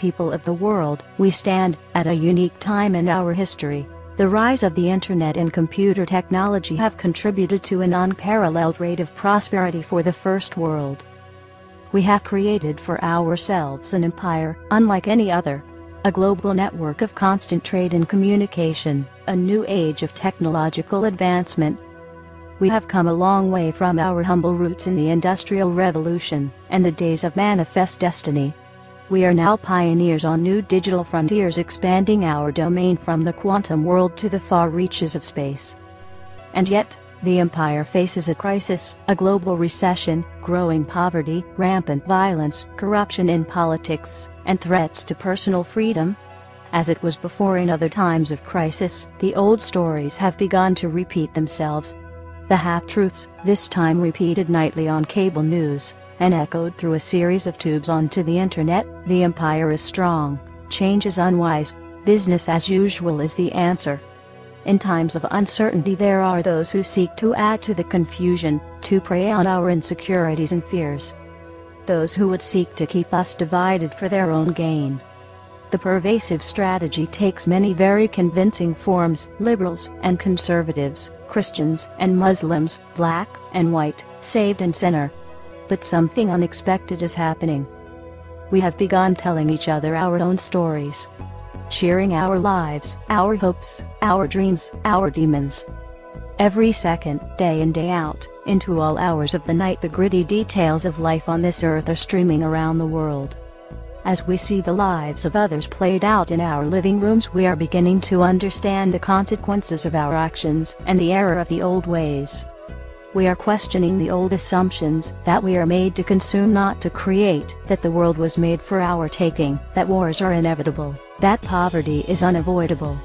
people of the world, we stand at a unique time in our history. The rise of the internet and computer technology have contributed to an unparalleled rate of prosperity for the first world. We have created for ourselves an empire unlike any other, a global network of constant trade and communication, a new age of technological advancement. We have come a long way from our humble roots in the Industrial Revolution and the days of manifest destiny. We are now pioneers on new digital frontiers, expanding our domain from the quantum world to the far reaches of space. And yet, the empire faces a crisis, a global recession, growing poverty, rampant violence, corruption in politics, and threats to personal freedom. As it was before in other times of crisis, the old stories have begun to repeat themselves. The half-truths, this time repeated nightly on cable news, and echoed through a series of tubes onto the internet. The empire is strong, change is unwise, business as usual is the answer. In times of uncertainty there are those who seek to add to the confusion, to prey on our insecurities and fears. Those who would seek to keep us divided for their own gain. The pervasive strategy takes many very convincing forms: liberals and conservatives, Christians and Muslims, black and white, saved and sinner. But something unexpected is happening. We have begun telling each other our own stories, sharing our lives, our hopes, our dreams, our demons. Every second, day in day out, into all hours of the night, the gritty details of life on this earth are streaming around the world. As we see the lives of others played out in our living rooms, we are beginning to understand the consequences of our actions and the error of the old ways. We are questioning the old assumptions that we are made to consume, not to create, that the world was made for our taking, that wars are inevitable, that poverty is unavoidable.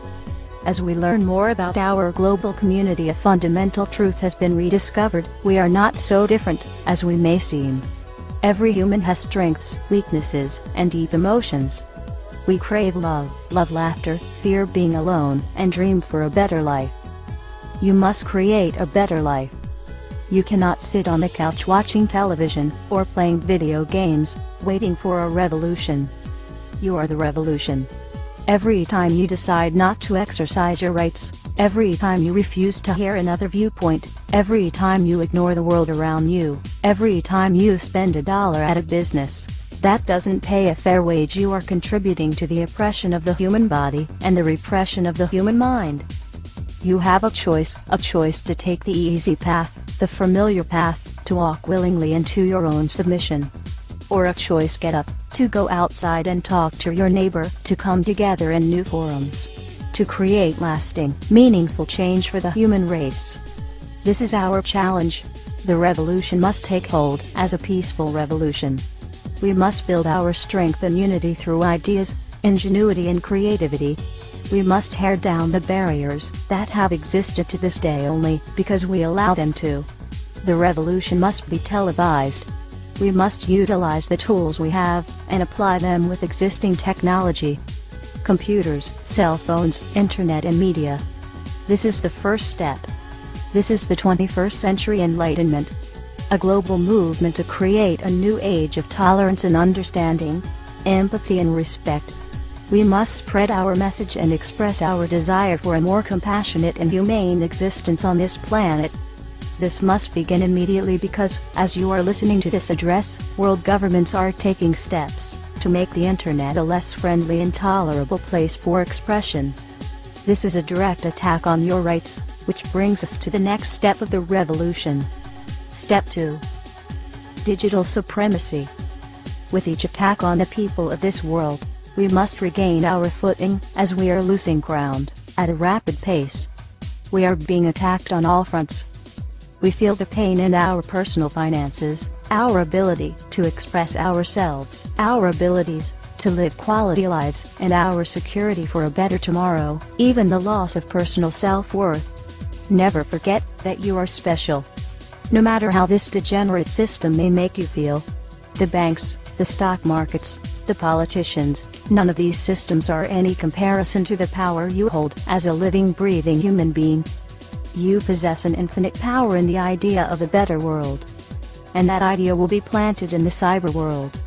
As we learn more about our global community, a fundamental truth has been rediscovered: we are not so different as we may seem. Every human has strengths, weaknesses, and deep emotions. We crave love, laughter, fear being alone, and dream for a better life. You must create a better life. You cannot sit on the couch watching television, or playing video games, waiting for a revolution. You are the revolution. Every time you decide not to exercise your rights, every time you refuse to hear another viewpoint, every time you ignore the world around you, every time you spend $1 at a business that doesn't pay a fair wage, you are contributing to the oppression of the human body and the repression of the human mind. You have a choice to take the easy path, the familiar path, to walk willingly into your own submission. Or a choice: get up, to go outside and talk to your neighbor, to come together in new forums, to create lasting, meaningful change for the human race. This is our challenge. The revolution must take hold as a peaceful revolution. We must build our strength and unity through ideas, ingenuity and creativity. We must tear down the barriers that have existed to this day only because we allow them to. The revolution must be televised. We must utilize the tools we have and apply them with existing technology. Computers, cell phones, internet and media. This is the first step. This is the 21st century enlightenment. A global movement to create a new age of tolerance and understanding, empathy and respect. We must spread our message and express our desire for a more compassionate and humane existence on this planet. This must begin immediately because, as you are listening to this address, world governments are taking steps to make the internet a less friendly and tolerable place for expression. This is a direct attack on your rights, which brings us to the next step of the revolution. Step 2. Digital supremacy. With each attack on the people of this world, we must regain our footing, as we are losing ground at a rapid pace. We are being attacked on all fronts. We feel the pain in our personal finances, our ability to express ourselves, our abilities to live quality lives, and our security for a better tomorrow, even the loss of personal self-worth. Never forget that you are special. No matter how this degenerate system may make you feel. The banks, the stock markets, the politicians, none of these systems are any comparison to the power you hold as a living, breathing human being. You possess an infinite power in the idea of a better world. And that idea will be planted in the cyber world.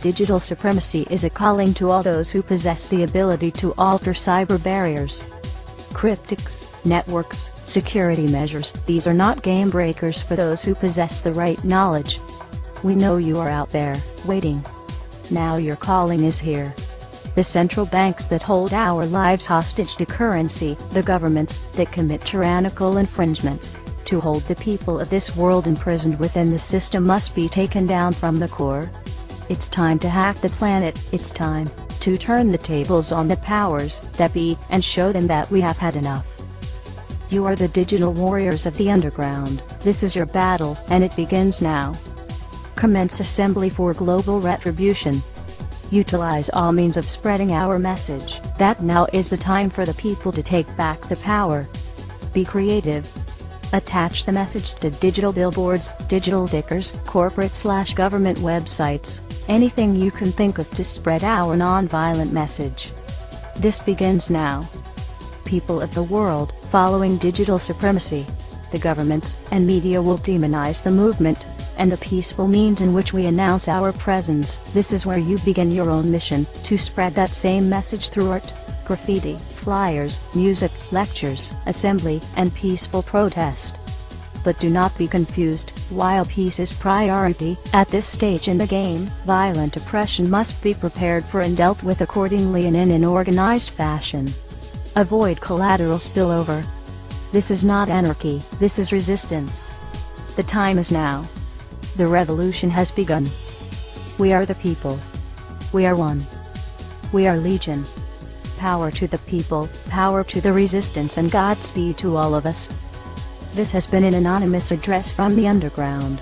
Digital supremacy is a calling to all those who possess the ability to alter cyber barriers. Cryptics, networks, security measures, these are not game breakers for those who possess the right knowledge. We know you are out there, waiting. Now your calling is here. The central banks that hold our lives hostage to currency, the governments that commit tyrannical infringements, to hold the people of this world imprisoned within the system must be taken down from the core. It's time to hack the planet, it's time to turn the tables on the powers that be and show them that we have had enough. You are the digital warriors of the underground, this is your battle, and it begins now. Commence assembly for global retribution. Utilize all means of spreading our message, that now is the time for the people to take back the power. Be creative. Attach the message to digital billboards, digital stickers, corporate/government websites, anything you can think of to spread our non-violent message. This begins now. People of the world, following digital supremacy, the governments and media will demonize the movement and the peaceful means in which we announce our presence. This is where you begin your own mission, to spread that same message through art, graffiti, flyers, music, lectures, assembly, and peaceful protest. But do not be confused, while peace is priority, at this stage in the game, violent oppression must be prepared for and dealt with accordingly and in an organized fashion. Avoid collateral spillover. This is not anarchy, this is resistance. The time is now. The revolution has begun. We are the people. We are one. We are legion. Power to the people, power to the resistance, and Godspeed to all of us. This has been an anonymous address from the underground.